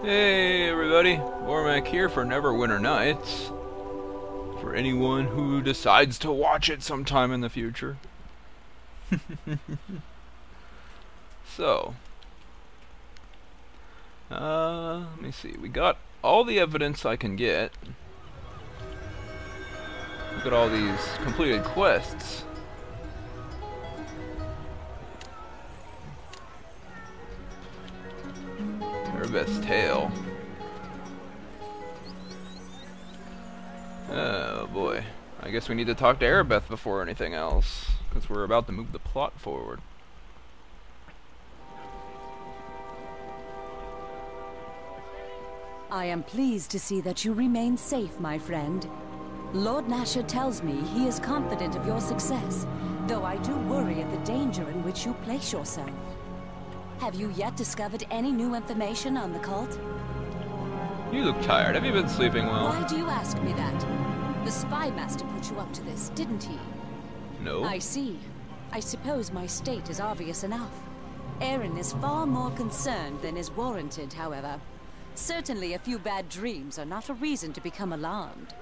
Hey everybody, Bormac here for Neverwinter Nights. For anyone who decides to watch it sometime in the future. So, let me see. We got all the evidence I can get. Look at all these completed quests. Aribeth's tale. Oh boy. I guess we need to talk to Aribeth before anything else, because we're about to move the plot forward. I am pleased to see that you remain safe, my friend. Lord Nasher tells me he is confident of your success, though I do worry at the danger in which you place yourself. Have you yet discovered any new information on the cult? You look tired. Have you been sleeping well? Why do you ask me that? The spy master put you up to this, didn't he? No. I see. I suppose my state is obvious enough. Aaron is far more concerned than is warranted, however. Certainly a few bad dreams are not a reason to become alarmed.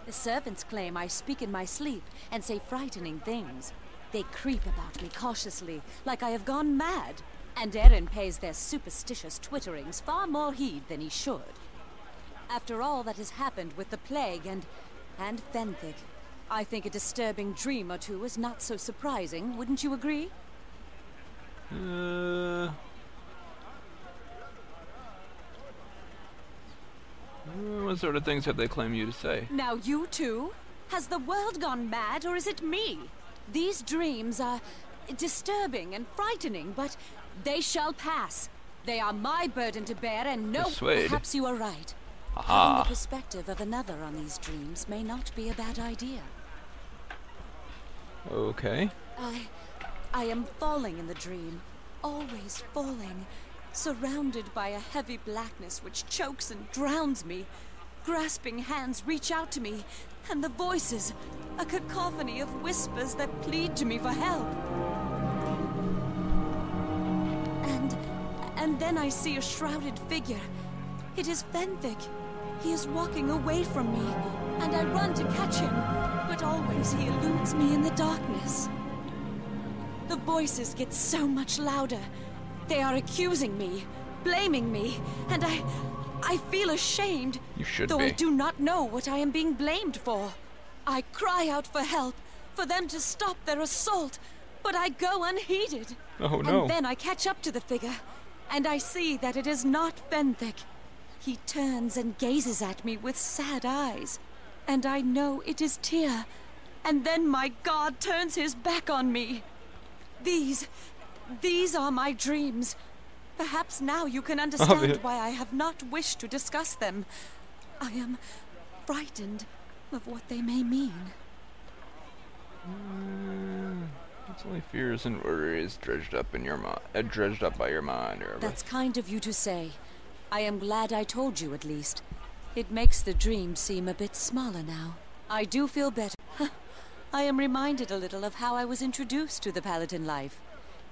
The servants claim I speak in my sleep and say frightening things. They creep about me cautiously, like I have gone mad. And Aaron pays their superstitious twitterings far more heed than he should. After all that has happened with the plague and Fenthik, I think a disturbing dream or two is not so surprising, wouldn't you agree? What sort of things have they claimed you to say? Now you too? Has the world gone mad, or is it me? These dreams are disturbing and frightening, but they shall pass. They are my burden to bear, and no, Persuade. Perhaps you are right. Aha. Having the perspective of another on these dreams may not be a bad idea. Okay. I am falling in the dream, always falling, surrounded by a heavy blackness which chokes and drowns me. Grasping hands reach out to me, and the voices, a cacophony of whispers that plead to me for help. And then I see a shrouded figure. It is Fenthik. He is walking away from me, and I run to catch him, but always he eludes me in the darkness. The voices get so much louder. They are accusing me, blaming me, and I feel ashamed. You should though be. I do not know what I am being blamed for. I cry out for help, for them to stop their assault, but I go unheeded. Oh no. And then I catch up to the figure, and I see that it is not Fenthik. He turns and gazes at me with sad eyes, and I know it is Tyr. And then my god turns his back on me. These are my dreams. Perhaps now you can understand why I have not wished to discuss them. I am frightened of what they may mean. It's only fears and worries dredged up in your dredged up by your mind, Aribeth. That's kind of you to say. I am glad I told you at least. It makes the dream seem a bit smaller now. I do feel better. I am reminded a little of how I was introduced to the Paladin life.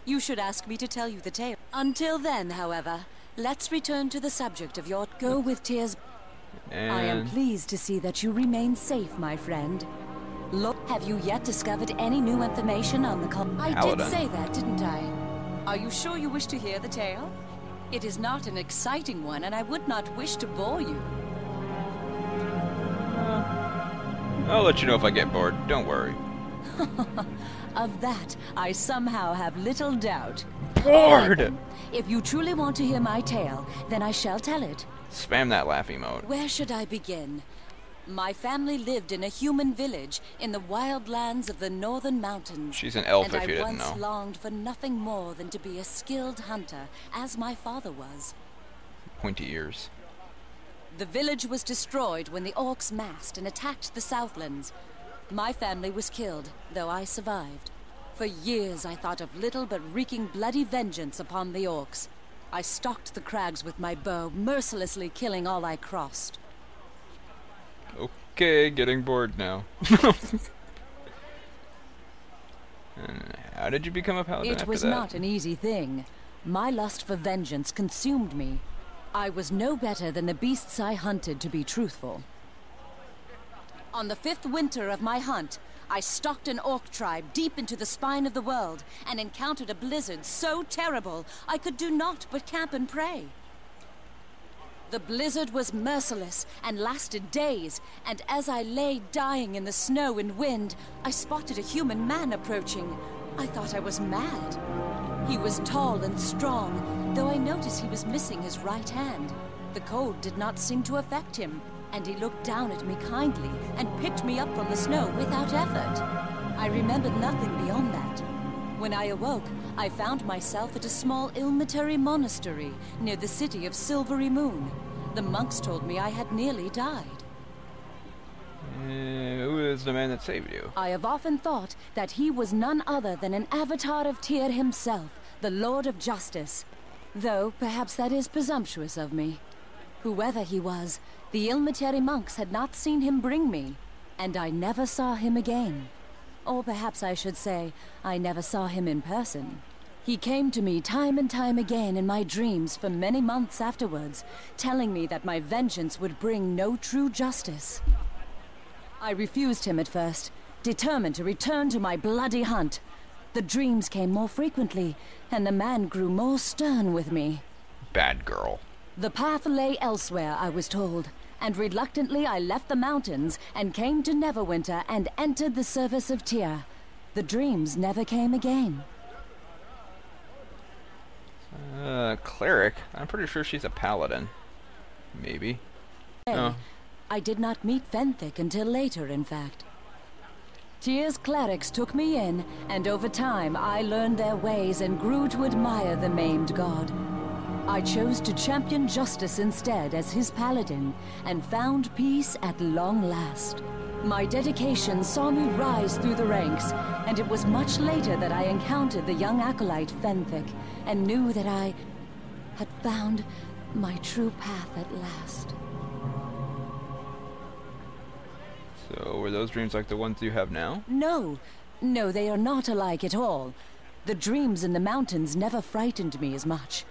You should ask me to tell you the tale. Until then, however, let's return to the subject of your go with Tyr's. And I am pleased to see that you remain safe, my friend. Look, have you yet discovered any new information on the cult? I did say that, didn't I? Are you sure you wish to hear the tale? It is not an exciting one, and I would not wish to bore you. I'll let you know if I get bored. Don't worry. Of that, I somehow have little doubt. Bored! If you truly want to hear my tale, then I shall tell it. Spam that laugh emote. Where should I begin? My family lived in a human village in the wild lands of the northern mountains. She's an elf, if you didn't And I once know. longed for nothing more than to be a skilled hunter, as my father was. Pointy ears. The village was destroyed when the orcs massed and attacked the Southlands. My family was killed, though I survived. For years I thought of little but wreaking bloody vengeance upon the orcs. I stalked the crags with my bow, mercilessly killing all I crossed. Okay, getting bored now. How did you become a paladin It after was that? not an easy thing. My lust for vengeance consumed me. I was no better than the beasts I hunted, to be truthful. On the 5th winter of my hunt, I stalked an orc tribe deep into the spine of the world and encountered a blizzard so terrible I could do naught but camp and pray. The blizzard was merciless and lasted days, and as I lay dying in the snow and wind, I spotted a human man approaching. I thought I was mad. He was tall and strong, though I noticed he was missing his right hand. The cold did not seem to affect him, and he looked down at me kindly and picked me up from the snow without effort. I remembered nothing beyond that. When I awoke, I found myself at a small Ilmitary monastery near the city of Silvery Moon. The monks told me I had nearly died. Who is the man that saved you? I have often thought that he was none other than an avatar of Tyr himself, the Lord of Justice. Though perhaps that is presumptuous of me. Whoever he was, the Ilmitary monks had not seen him bring me, and I never saw him again. Or perhaps I should say, I never saw him in person. He came to me time and time again in my dreams for many months afterwards, telling me that my vengeance would bring no true justice. I refused him at first, determined to return to my bloody hunt. The dreams came more frequently, and the man grew more stern with me. Bad girl. The path lay elsewhere, I was told, and reluctantly I left the mountains and came to Neverwinter and entered the service of Tyr. The dreams never came again. Cleric? I'm pretty sure she's a paladin. Maybe. Oh. I did not meet Fenthik until later, in fact. Tyr's clerics took me in, and over time I learned their ways and grew to admire the maimed god. I chose to champion justice instead as his paladin, and found peace at long last. My dedication saw me rise through the ranks, and it was much later that I encountered the young acolyte Fenthik, and knew that I had found my true path at last. So, were those dreams like the ones you have now? No, they are not alike at all. The dreams in the mountains never frightened me as much.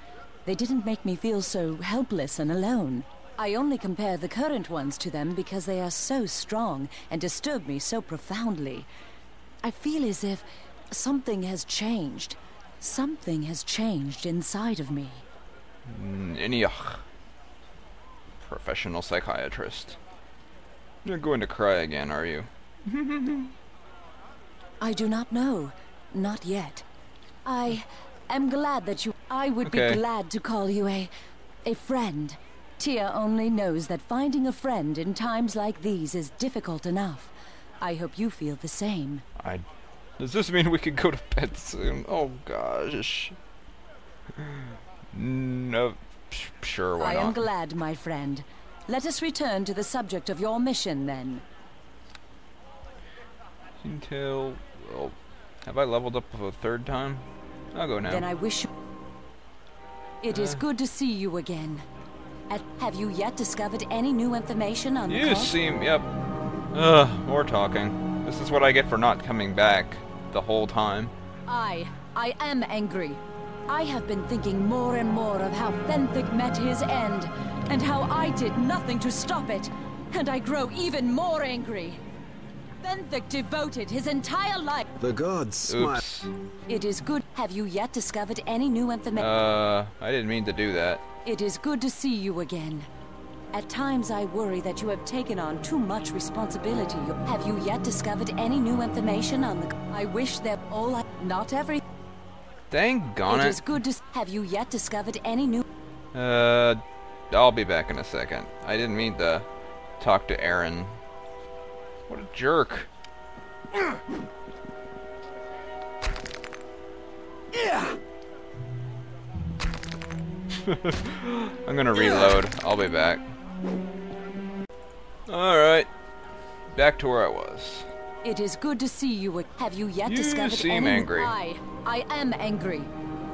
They didn't make me feel so helpless and alone. I only compare the current ones to them because they are so strong and disturb me so profoundly. I feel as if something has changed. Something has changed inside of me. Professional psychiatrist. You're going to cry again, are you? I do not know. Not yet. I am glad that you... I would be glad to call you a friend. Tyr only knows that finding a friend in times like these is difficult enough. I hope you feel the same. Does this mean we could go to bed soon? Oh gosh. No, sure, why not? I am glad, my friend. Let us return to the subject of your mission, then. Until... Oh, have I leveled up a third time? I'll go now. Then I wish you... It is good to see you again. Have you yet discovered any new information on the cult? You seem... Yep. More talking. This is what I get for not coming back the whole time. I am angry. I have been thinking more and more of how Fenthik met his end, and how I did nothing to stop it, and I grow even more angry. Fenthik devoted his entire life... The gods smile. Oops. It is good. Have you yet discovered any new information? I didn't mean to do that. It is good to see you again. At times I worry that you have taken on too much responsibility. Have you yet discovered any new information on the... I wish that all not every... Dang gone it. It is good to... Have you yet discovered any new... I'll be back in a second. I didn't mean to talk to Aaron. What a jerk. Yeah. I'm gonna reload. I'll be back. Alright. Back to where I was. It is good to see you. Have you yet discovered... You seem angry. I am angry.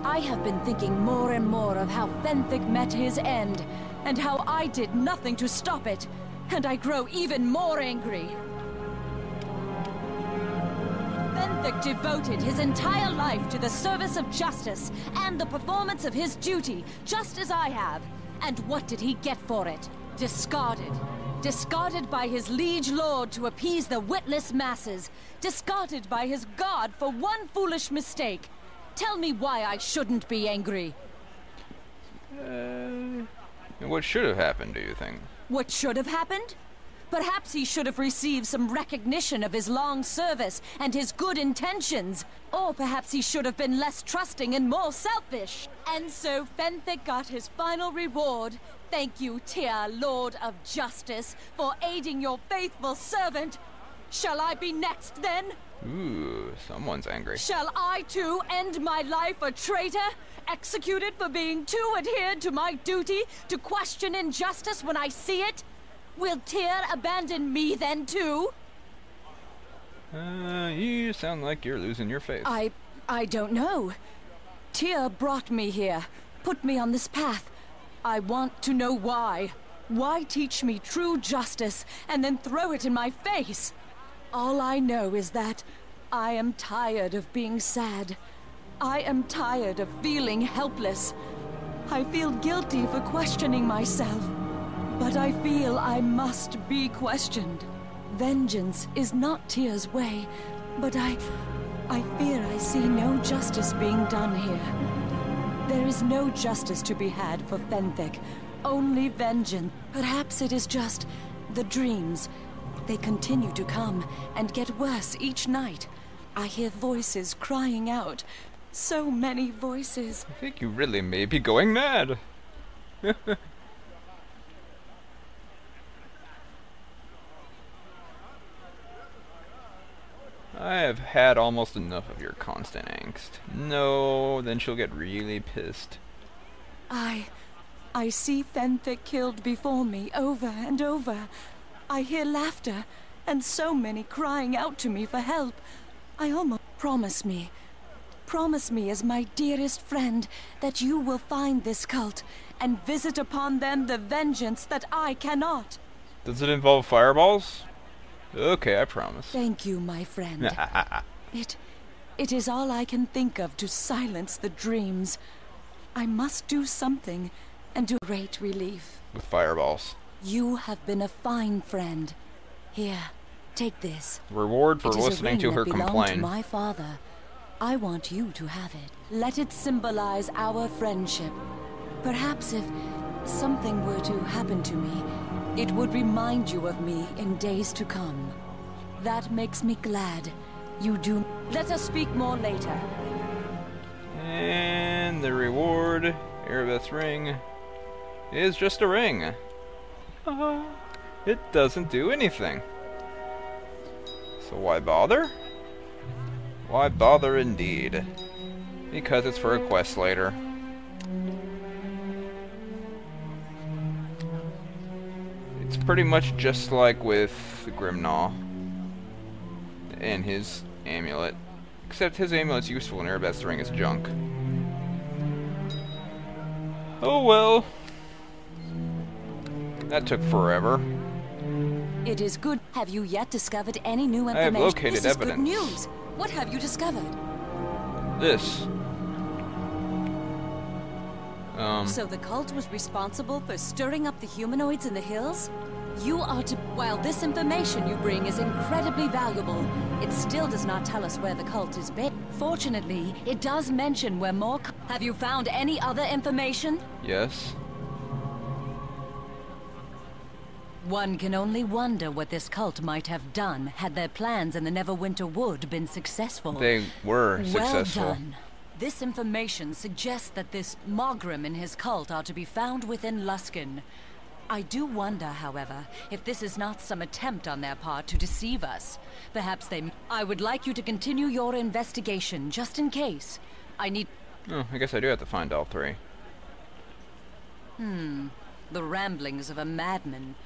I have been thinking more and more of how Fenthik met his end, and how I did nothing to stop it, and I grow even more angry. Fenthik devoted his entire life to the service of justice and the performance of his duty, just as I have. And what did he get for it? Discarded. Discarded by his liege lord to appease the witless masses. Discarded by his god for one foolish mistake. Tell me why I shouldn't be angry. What should have happened, do you think? What should have happened? Perhaps he should have received some recognition of his long service and his good intentions. Or perhaps he should have been less trusting and more selfish. And so Fenthik got his final reward. Thank you, Tyr, Lord of Justice, for aiding your faithful servant. Shall I be next, then? Ooh, someone's angry. Shall I, too, end my life a traitor? Executed for being too adhered to my duty to question injustice when I see it? Will Tyr abandon me then, too? You sound like you're losing your faith. I don't know. Tyr brought me here, put me on this path. I want to know why. Why teach me true justice and then throw it in my face? All I know is that I am tired of being sad. I am tired of feeling helpless. I feel guilty for questioning myself, but I feel I must be questioned. Vengeance is not Tyr's way, but I fear I see no justice being done here. There is no justice to be had for Fenthik, only vengeance. Perhaps it is just the dreams. They continue to come and get worse each night. I hear voices crying out. So many voices. I think you really may be going mad. I have had almost enough of your constant angst. No, then she'll get really pissed. I see Fenthik killed before me over and over. I hear laughter, and so many crying out to me for help. I almost... Promise me as my dearest friend that you will find this cult and visit upon them the vengeance that I cannot. Does it involve fireballs? Okay, I promise. Thank you, my friend. It is all I can think of to silence the dreams. I must do something, and do great relief. With fireballs. You have been a fine friend. Here, take this. Reward for listening to her complain. To my father. I want you to have it. Let it symbolize our friendship. Perhaps if something were to happen to me, it would remind you of me in days to come. That makes me glad. You do. Let us speak more later. And the reward, Aribeth's ring, is just a ring. It doesn't do anything. So why bother? Why bother indeed? Because it's for a quest later. It's pretty much just like with Grimnaw and his amulet. Except his amulet's useful and Aribeth's ring is junk. Oh well. That took forever. It is good. Have you yet discovered any new information? I have located this evidence. Is good news. What have you discovered? This. So the cult was responsible for stirring up the humanoids in the hills? You are to... While this information you bring is incredibly valuable, it still does not tell us where the cult is based. Fortunately, it does mention where more... Have you found any other information? Yes. One can only wonder what this cult might have done had their plans in the Neverwinter Wood been successful. They were successful. Well done. This information suggests that this Mogrim and his cult are to be found within Luskan. I do wonder, however, if this is not some attempt on their part to deceive us. Perhaps they... I would like you to continue your investigation, just in case. I need... Oh, I guess I do have to find all three. The ramblings of a madman.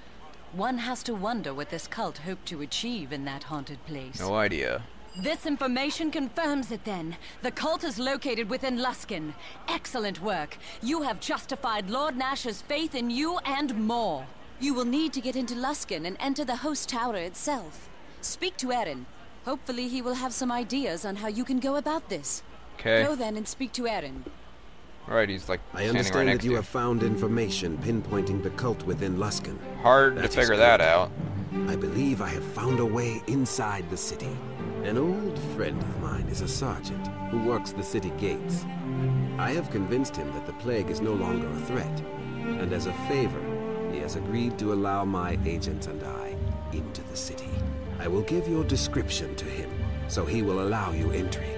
One has to wonder what this cult hoped to achieve in that haunted place. No idea. This information confirms it then. The cult is located within Luskan. Excellent work. You have justified Lord Nash's faith in you and more. You will need to get into Luskan and enter the host tower itself. Speak to Erin. Hopefully he will have some ideas on how you can go about this. Okay. Go then and speak to Erin. Right, he's like I standing right understand next that to you you. have found information pinpointing the cult within Luskan. Hard to That is figure good. that out. I believe I have found a way inside the city. An old friend of mine is a sergeant who works the city gates. I have convinced him that the plague is no longer a threat, and as a favor, he has agreed to allow my agents and I into the city. I will give your description to him, so he will allow you entry.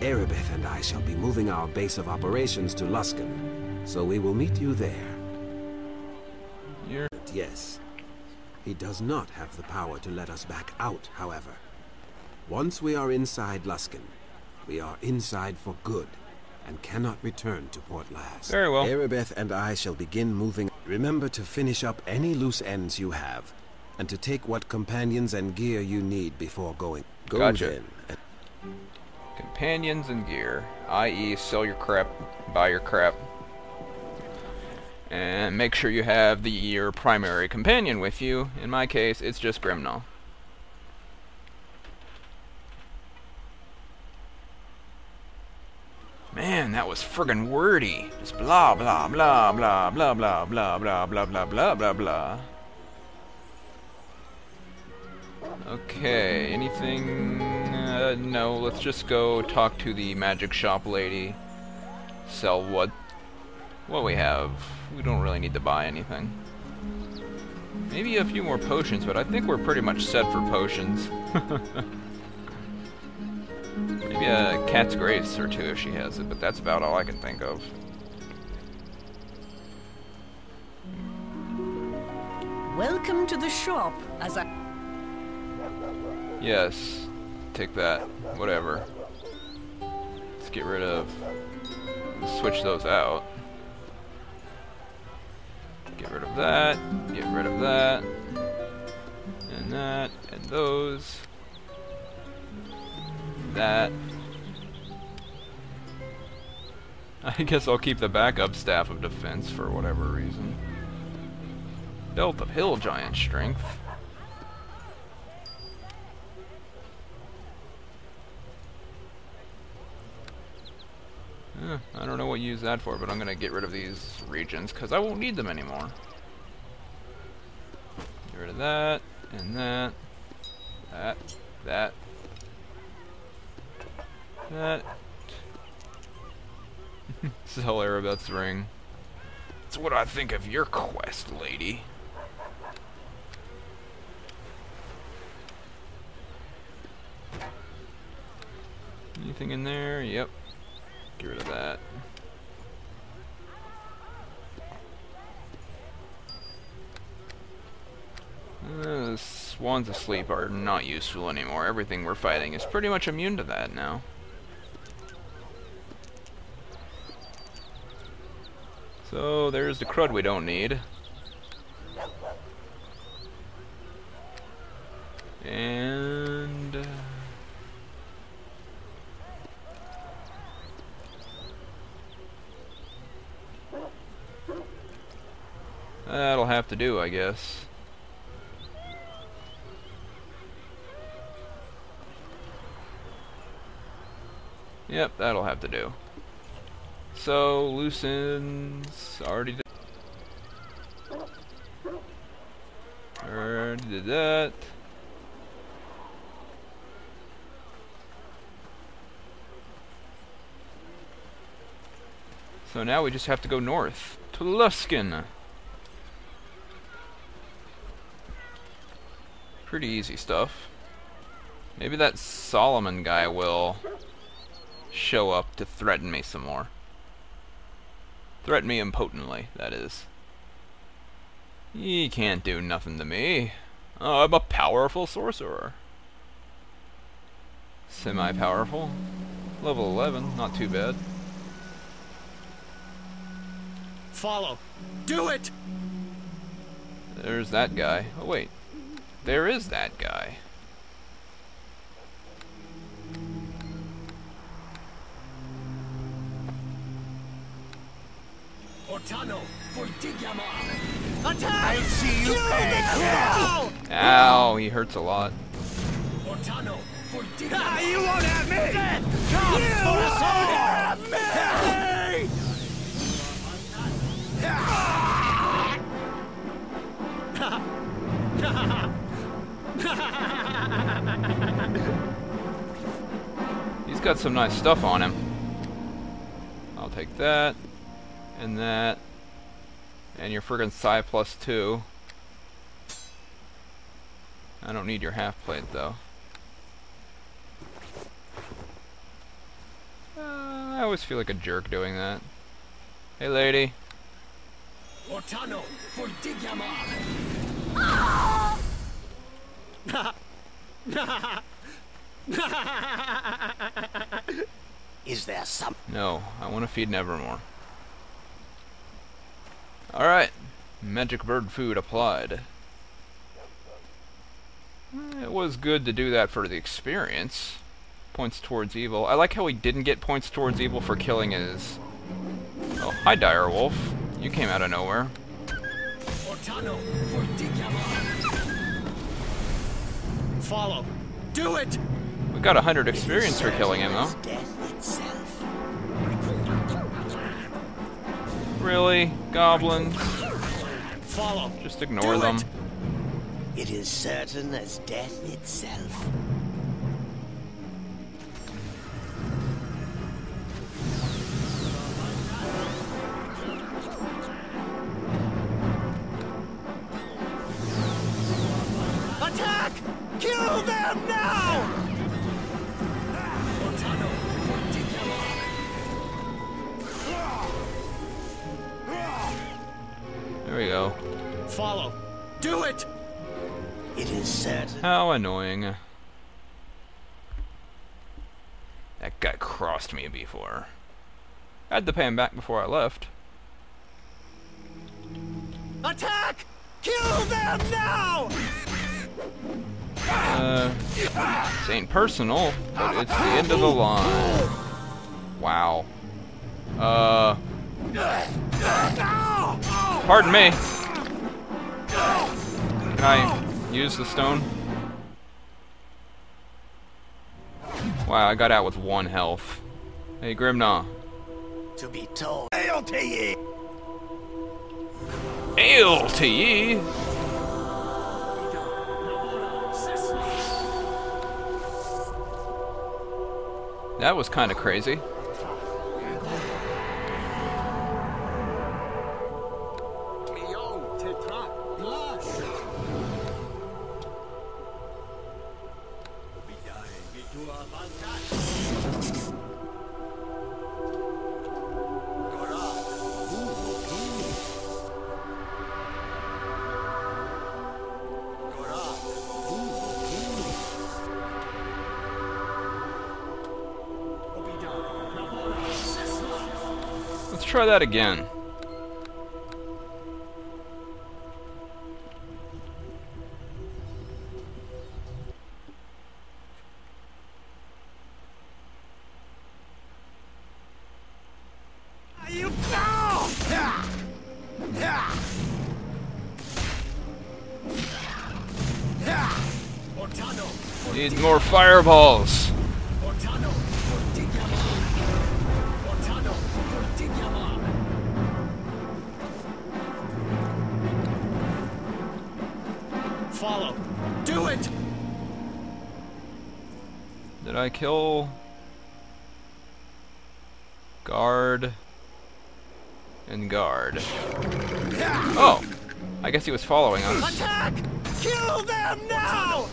Aribeth and I shall be moving our base of operations to Luskan, so we will meet you there. You're... Yes. He does not have the power to let us back out, however. Once we are inside Luskan, we are inside for good, and cannot return to Port Llast. Very well. Aribeth and I shall begin moving. Remember to finish up any loose ends you have, and to take what companions and gear you need before going. Go Gotcha. then. Companions and gear, i.e. sell your crap, buy your crap, and make sure you have your primary companion with you. In my case, it's just Grimnaw. Man, that was friggin' wordy. Just blah blah blah blah blah blah blah blah blah blah blah blah blah. Okay, anything? No, let's just go talk to the magic shop lady. Sell what we have. We don't really need to buy anything. Maybe a few more potions, but I think we're pretty much set for potions. Maybe a cat's grace or two if she has it, but that's about all I can think of. Welcome to the shop, as I... Yes, take that. Whatever. Let's get rid of... switch those out. Get rid of that, get rid of that, and those. That. I guess I'll keep the backup staff of defense for whatever reason. Belt of hill giant strength. I don't know what you use that for, but I'm gonna get rid of these regions because I won't need them anymore. Get rid of that, and that, that. Sell Aribeth's ring. That's what I think of your quest, lady. Anything in there? Yep. Get rid of that. Swans asleep are not useful anymore. Everything we're fighting is pretty much immune to that now. So there's the crud we don't need. And... that'll have to do, I guess. Yep, that'll have to do. So, loosens... already did... already did that. So now we just have to go north to Luskan. Pretty easy stuff. Maybe that Solomon guy will show up to threaten me some more. Threaten me impotently, that is. He can't do nothing to me. Oh, I'm a powerful sorcerer. Semi-powerful. Level 11, not too bad. Follow. Do it! There's that guy. Oh wait. There is that guy. Attack! I see you panic! Ow, he hurts a lot. You won't have me! Come for us all! He's got some nice stuff on him. I'll take that, and that, and your friggin' Psi +2. I don't need your half plate though. I always feel like a jerk doing that. Hey lady. Ortano for Digyamar. Is there some? No, I want to feed Nevermore. Alright. Magic bird food applied. It was good to do that for the experience. Points towards evil. I like how he didn't get points towards evil for killing his... Oh, hi Direwolf. You came out of nowhere. Ortano for Digyamar. Follow. Do it! We got 100 experience for killing him, though. Death itself. Really? Goblins? Follow. Just ignore them. It is certain as death itself. Attack! Kill them now! There we go. Follow. Do it! It is certain. How annoying. That guy crossed me before. I had to pay him back before I left. Attack! Kill them now! This ain't personal, but it's the end of the line. Wow. Pardon me. Can I use the stone? Wow, I got out with 1 health. Hey, Grimnaw. To be told. Hail to ye! Hail to ye! That was kind of crazy. Let's try that again. You go! Need more fireballs. Follow. Do it! Did I kill guard and guard? Oh, I guess he was following us. Attack! Kill them now!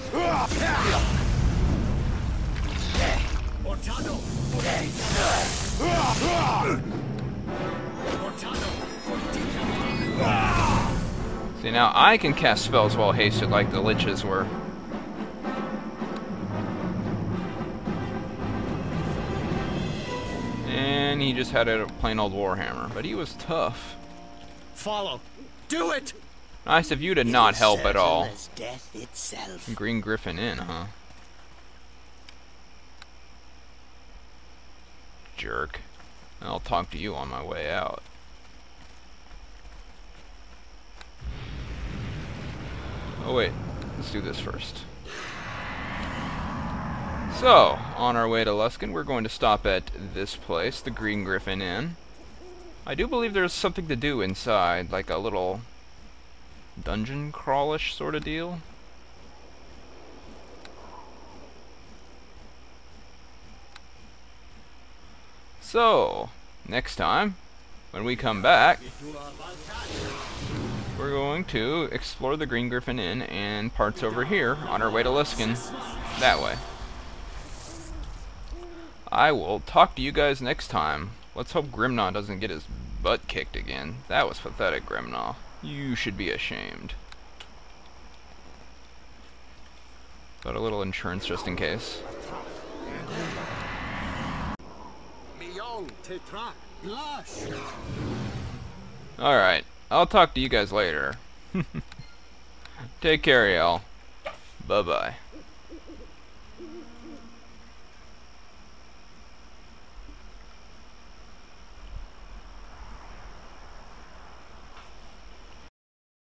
See, now I can cast spells while hasted like the liches were. And he just had a plain old warhammer, but he was tough. Follow. Do it! Nice of you to not help at all. As death itself. Green Griffin in, huh? Jerk. I'll talk to you on my way out. Oh wait, let's do this first. So, on our way to Luskin, we're going to stop at this place, the Green Griffin Inn. I do believe there's something to do inside, like a little dungeon crawlish sort of deal. So, next time, when we come back, we're going to explore the Green Griffin Inn and parts over here on our way to Liskin. That way. I will talk to you guys next time. Let's hope Grimnaw doesn't get his butt kicked again. That was pathetic, Grimnaw. You should be ashamed. Got a little insurance just in case. Alright, I'll talk to you guys later. Take care, y'all. Bye-bye.